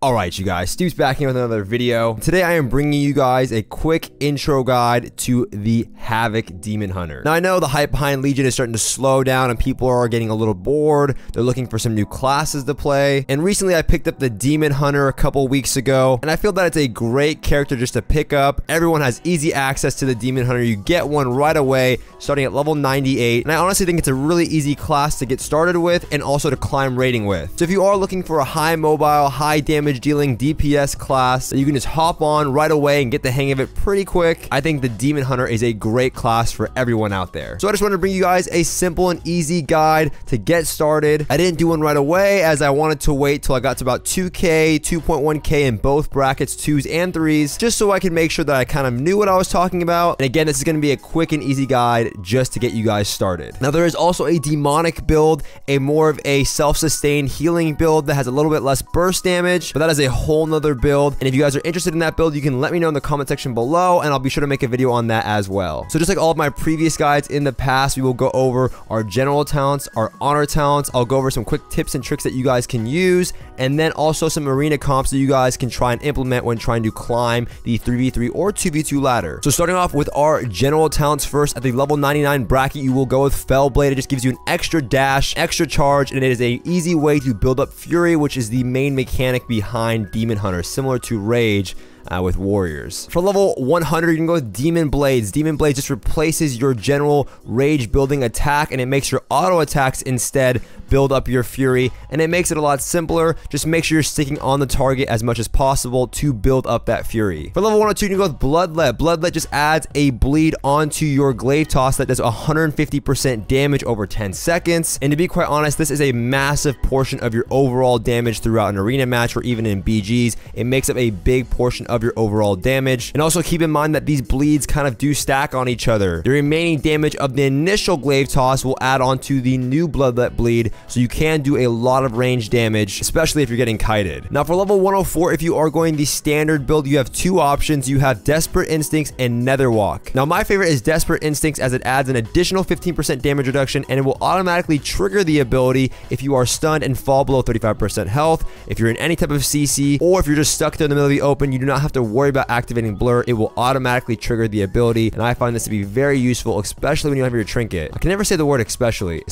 Alright you guys, Stoopzz back here with another video. Today I am bringing you guys a quick intro guide to the Havoc Demon Hunter. Now I know the hype behind Legion is starting to slow down and people are getting a little bored. They're looking for some new classes to play. And recently I picked up the Demon Hunter a couple weeks ago. And I feel that it's a great character just to pick up. Everyone has easy access to the Demon Hunter. You get one right away starting at level 98. And I honestly think it's a really easy class to get started with and also to climb rating with. So if you are looking for a high mobile, high damage dealing DPS class that you can just hop on right away and get the hang of it pretty quick, I think the Demon Hunter is a great class for everyone out there. So I just wanted to bring you guys a simple and easy guide to get started. I didn't do one right away as I wanted to wait till I got to about 2K, 2.1K in both brackets, 2s and 3s, just so I could make sure that I kind of knew what I was talking about. And again, this is going to be a quick and easy guide just to get you guys started. Now there is also a demonic build, a more of a self-sustained healing build that has a little bit less burst damage, but that is a whole nother build. And if you guys are interested in that build, you can let me know in the comment section below and I'll be sure to make a video on that as well. So just like all of my previous guides in the past, we will go over our general talents, our honor talents. I'll go over some quick tips and tricks that you guys can use, and then also some arena comps that you guys can try and implement when trying to climb the 3v3 or 2v2 ladder. So starting off with our general talents first, at the level 99 bracket, you will go with Fell Blade. It just gives you an extra dash, extra charge, and it is an easy way to build up Fury, which is the main mechanic behind Demon Hunter, similar to Rage with warriors. For level 100, you can go with Demon Blades. Demon Blades just replaces your general rage building attack and it makes your auto attacks instead build up your fury, and it makes it a lot simpler. Just make sure you're sticking on the target as much as possible to build up that fury. For level 102, you can go with Bloodlet. Bloodlet just adds a bleed onto your glaive toss that does 150% damage over 10 seconds. And to be quite honest, this is a massive portion of your overall damage throughout an arena match or even in BGs. It makes up a big portion of your overall damage. And also keep in mind that these bleeds kind of do stack on each other. The remaining damage of the initial glaive toss will add on to the new Bloodlet bleed, so you can do a lot of range damage, especially if you're getting kited. Now for level 104, if you are going the standard build, you have two options. You have Desperate Instincts and Netherwalk. Now my favorite is Desperate Instincts as it adds an additional 15% damage reduction and it will automatically trigger the ability if you are stunned and fall below 35% health, if you're in any type of CC, or if you're just stuck there in the middle of the open. You do not have to worry about activating Blur. It will automatically trigger the ability, and I find this to be very useful, especially when you have your trinket. I can never say the word especially.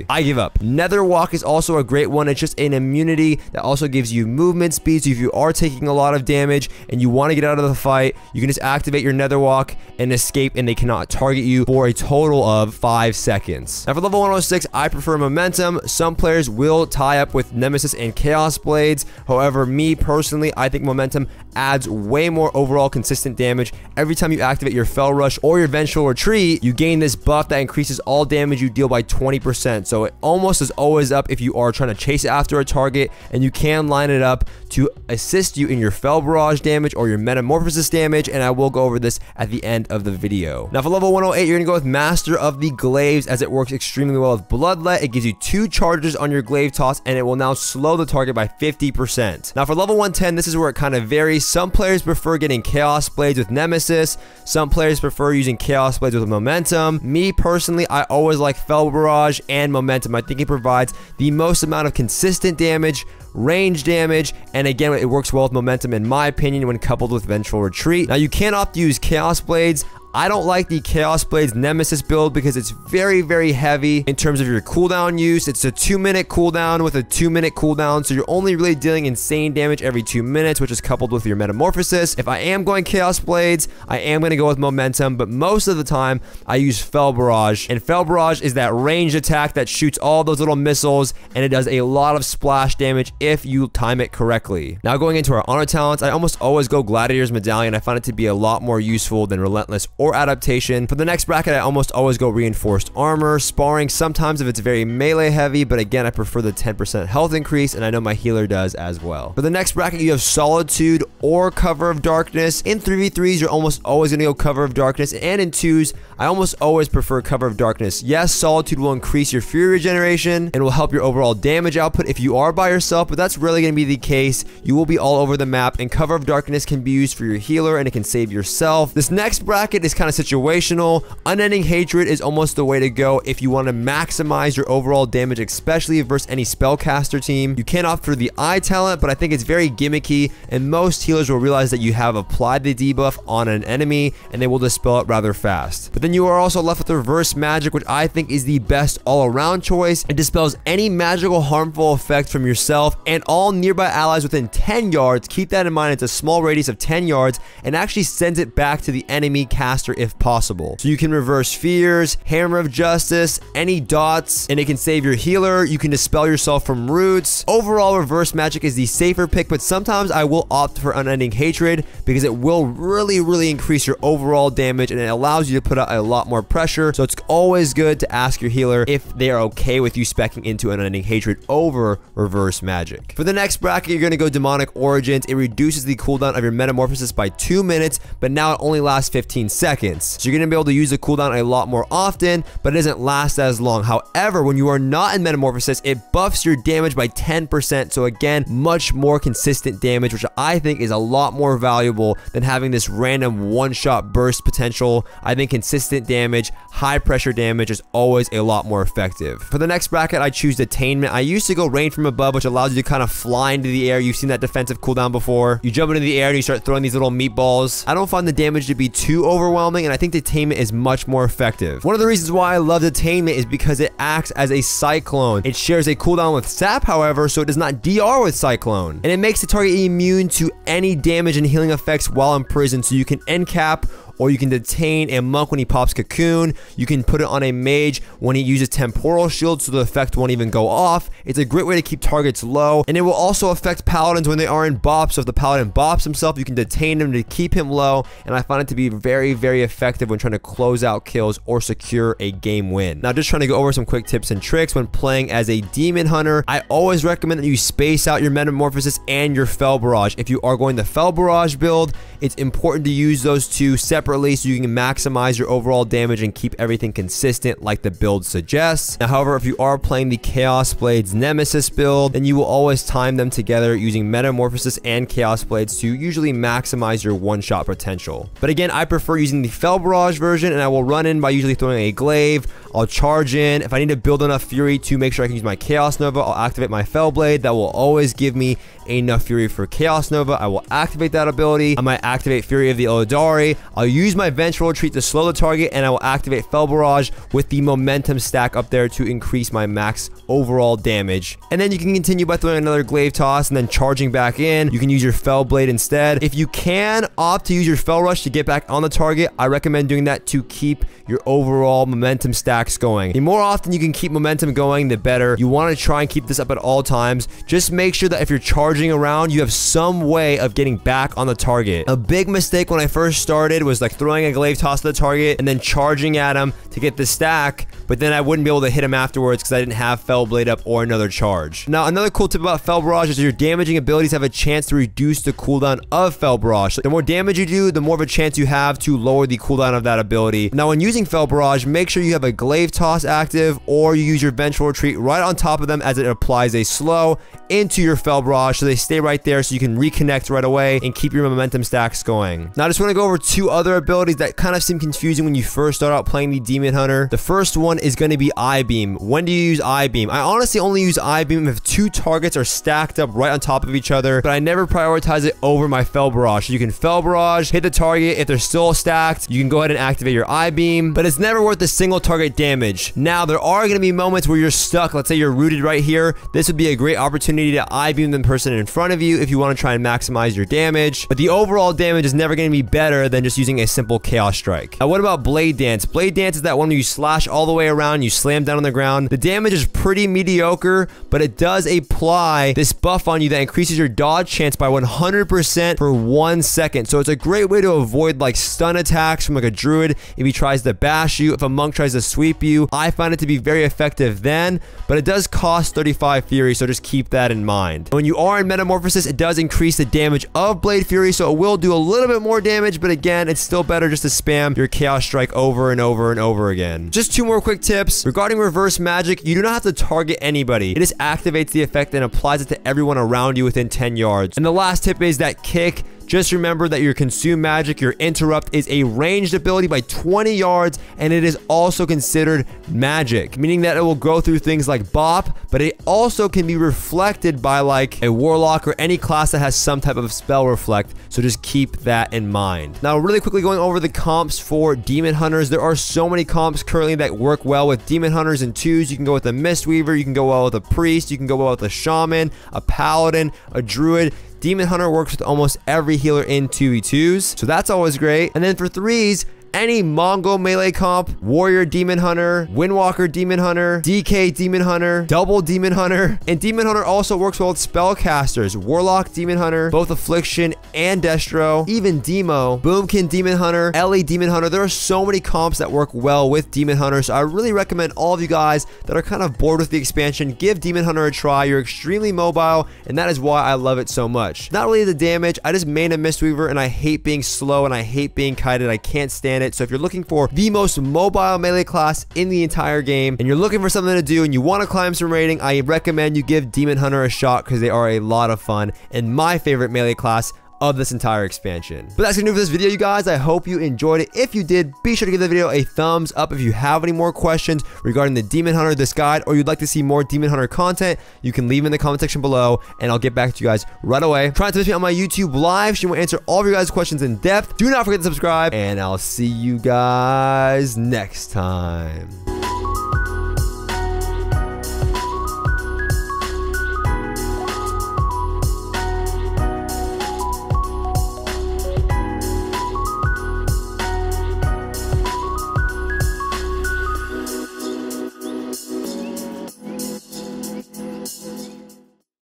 I give up. Netherwalk is also a great one. It's just an immunity that also gives you movement speed, so if you are taking a lot of damage and you want to get out of the fight, you can just activate your Netherwalk and escape, and they cannot target you for a total of 5 seconds. Now for level 106, I prefer Momentum. Some players will tie up with Nemesis and Chaos Blades. However, me personally, I think Momentum adds way more overall consistent damage. Every time you activate your Fell Rush or your Vengeful Retreat, you gain this buff that increases all damage you deal by 20%. So it almost is always up if you are trying to chase it after a target, and you can line it up to assist you in your Fell Barrage damage or your Metamorphosis damage, and I will go over this at the end of the video. Now for level 108, you're going to go with Master of the Glaives as it works extremely well with Bloodlet. It gives you 2 charges on your glaive toss and it will now slow the target by 50%. Now for level 110, this is where it kind of varies. Some players prefer getting Chaos Blades with Nemesis. Some players prefer using Chaos Blades with Momentum. Me personally, I always like Fell Barrage and Momentum. I think it provides the most amount of consistent damage, range damage, and again, it works well with Momentum in my opinion when coupled with Vengeful Retreat. Now you can opt to use Chaos Blades. I don't like the Chaos Blades Nemesis build because it's very heavy in terms of your cooldown use. It's a 2-minute cooldown with a 2-minute cooldown, so you're only really dealing insane damage every 2 minutes, which is coupled with your Metamorphosis. If I am going Chaos Blades, I am going to go with Momentum, but most of the time I use Fell Barrage, and Fell Barrage is that ranged attack that shoots all those little missiles, and it does a lot of splash damage if you time it correctly. Now going into our honor talents, I almost always go Gladiator's Medallion. I find it to be a lot more useful than Relentless or Adaptation. For the next bracket, I almost always go Reinforced Armor. Sparring sometimes if it's very melee heavy, but again, I prefer the 10% health increase, and I know my healer does as well. For the next bracket, you have Solitude or Cover of Darkness. In 3v3s, you're almost always going to go Cover of Darkness, and in 2s, I almost always prefer Cover of Darkness. Yes, Solitude will increase your Fury regeneration and will help your overall damage output if you are by yourself, but that's really going to be the case. You will be all over the map, and Cover of Darkness can be used for your healer, and it can save yourself. This next bracket is is kind of situational. Unending Hatred is almost the way to go if you want to maximize your overall damage, especially versus any spellcaster team. You can opt for the eye talent, but I think it's very gimmicky, and most healers will realize that you have applied the debuff on an enemy and they will dispel it rather fast. But then you are also left with the reverse magic, which I think is the best all-around choice. It dispels any magical harmful effect from yourself and all nearby allies within 10 yards. Keep that in mind, it's a small radius of 10 yards and actually sends it back to the enemy caster if possible. So you can reverse fears, Hammer of Justice, any dots, and it can save your healer. You can dispel yourself from roots. Overall, reverse magic is the safer pick, but sometimes I will opt for Unending Hatred because it will really increase your overall damage and it allows you to put out a lot more pressure. So it's always good to ask your healer if they are okay with you speccing into Unending Hatred over reverse magic. For the next bracket, you're going to go Demonic Origins. It reduces the cooldown of your metamorphosis by 2 minutes, but now it only lasts 15 seconds. So you're going to be able to use the cooldown a lot more often, but it doesn't last as long. However, when you are not in metamorphosis, it buffs your damage by 10%. So again, much more consistent damage, which I think is a lot more valuable than having this random one-shot burst potential. I think consistent damage, high pressure damage is always a lot more effective. For the next bracket, I choose Detainment. I used to go Rain from Above, which allows you to kind of fly into the air. You've seen that defensive cooldown before. You jump into the air and you start throwing these little meatballs. I don't find the damage to be too overwhelming, and I think Detainment is much more effective. One of the reasons why I love Detainment is because it acts as a Cyclone. It shares a cooldown with Sap, however, so it does not DR with Cyclone. And it makes the target immune to any damage and healing effects while in prison, so you can end cap or you can detain a monk when he pops Cocoon. You can put it on a mage when he uses Temporal Shield so the effect won't even go off. It's a great way to keep targets low, and it will also affect paladins when they are in bop. So if the paladin bops himself, you can detain him to keep him low, and I find it to be very effective when trying to close out kills or secure a game win. Now, just trying to go over some quick tips and tricks when playing as a Demon Hunter. I always recommend that you space out your Metamorphosis and your Fel Barrage. If you are going the Fel Barrage build, it's important to use those two separately so you can maximize your overall damage and keep everything consistent like the build suggests. Now, however, if you are playing the Chaos Blades Nemesis build, then you will always time them together using Metamorphosis and Chaos Blades to usually maximize your one-shot potential. But again, I prefer using the Fel Barrage version, and I will run in by usually throwing a Glaive. I'll charge in. If I need to build enough Fury to make sure I can use my Chaos Nova, I'll activate my Fel Blade. That will always give me enough Fury for Chaos Nova. I will activate that ability. I might activate Fury of the Illidari. I'll use my Vengeful Retreat to slow the target, and I will activate Fel Barrage with the momentum stack up there to increase my max overall damage. And then you can continue by throwing another Glaive Toss and then charging back in. You can use your Fel Blade instead. If you can opt to use your Fel Rush to get back on the target, I recommend doing that to keep your overall momentum stacks going. The more often you can keep momentum going, the better. You want to try and keep this up at all times. Just make sure that if you're charging around, you have some way of getting back on the target. A big mistake when I first started was like throwing a Glaive Toss to the target and then charging at him to get the stack, but then I wouldn't be able to hit him afterwards because I didn't have Fel Blade up or another charge. Now, another cool tip about Fel Barrage is your damaging abilities have a chance to reduce the cooldown of Fel Barrage. So the more damage you do, the more of a chance you have to lower the cooldown of that ability. Now, when using Fel Barrage, make sure you have a Glaive Toss active or you use your Vengeful Retreat right on top of them as it applies a slow into your Fel Barrage so they stay right there so you can reconnect right away and keep your momentum stacks going. Now, I just want to go over two other abilities that kind of seem confusing when you first start out playing the Demon Hunter. The first one is going to be Eye Beam. When do you use Eye Beam? I honestly only use Eye Beam if two targets are stacked up right on top of each other, but I never prioritize it over my Fel Barrage. So you can Fel Barrage, hit the target. If they're still stacked, you can go ahead and activate your Eye Beam, but it's never worth the single target damage. Now, there are going to be moments where you're stuck. Let's say you're rooted right here. This would be a great opportunity to Eye Beam the person in front of you if you want to try and maximize your damage, but the overall damage is never going to be better than just using a simple Chaos Strike. Now, what about Blade Dance? Blade Dance is that one where you slash all the way around, you slam down on the ground. The damage is pretty mediocre, but it does apply this buff on you that increases your dodge chance by 100% for 1 second. So it's a great way to avoid like stun attacks from like a druid if he tries to bash you, if a monk tries to sweep you. I find it to be very effective then, but it does cost 35 Fury, so just keep that in mind. When you are in Metamorphosis, it does increase the damage of Blade Fury, so it will do a little bit more damage, but again, it's still better just to spam your Chaos Strike over and over and over again. Just two more quick tips. Regarding reverse magic, you do not have to target anybody. It just activates the effect and applies it to everyone around you within 10 yards. And the last tip is that kick Just remember that your consume magic, your interrupt, is a ranged ability by 20 yards, and it is also considered magic, meaning that it will go through things like bop, but it also can be reflected by like a warlock or any class that has some type of spell reflect, so just keep that in mind. Now, really quickly going over the comps for demon hunters, there are so many comps currently that work well with demon hunters and 2s. You can go with a Mistweaver, you can go well with a priest, you can go well with a shaman, a paladin, a druid. Demon hunter works with almost every healer in 2v2s, so that's always great. And then for 3s, any Mongol melee comp, Warrior Demon Hunter, Windwalker Demon Hunter, DK Demon Hunter, Double Demon Hunter, and Demon Hunter also works well with Spellcasters, Warlock Demon Hunter, both Affliction and Destro, even Demo, Boomkin Demon Hunter, Ellie Demon Hunter. There are so many comps that work well with Demon Hunter, so I really recommend all of you guys that are kind of bored with the expansion, give Demon Hunter a try. You're extremely mobile, and that is why I love it so much. Not really the damage, I just main a Mistweaver, and I hate being slow, and I hate being kited. I can't stand it. So if you're looking for the most mobile melee class in the entire game, and you're looking for something to do, and you want to climb some rating, I recommend you give Demon Hunter a shot, because they are a lot of fun and my favorite melee class of this entire expansion. But that's gonna do it for this video, you guys. I hope you enjoyed it. If you did, be sure to give the video a thumbs up. If you have any more questions regarding the Demon Hunter, this guide, or you'd like to see more Demon Hunter content, you can leave them in the comment section below, and I'll get back to you guys right away. Try to miss me on my YouTube live stream. We'll answer all of your guys' questions in depth. Do not forget to subscribe, and I'll see you guys next time.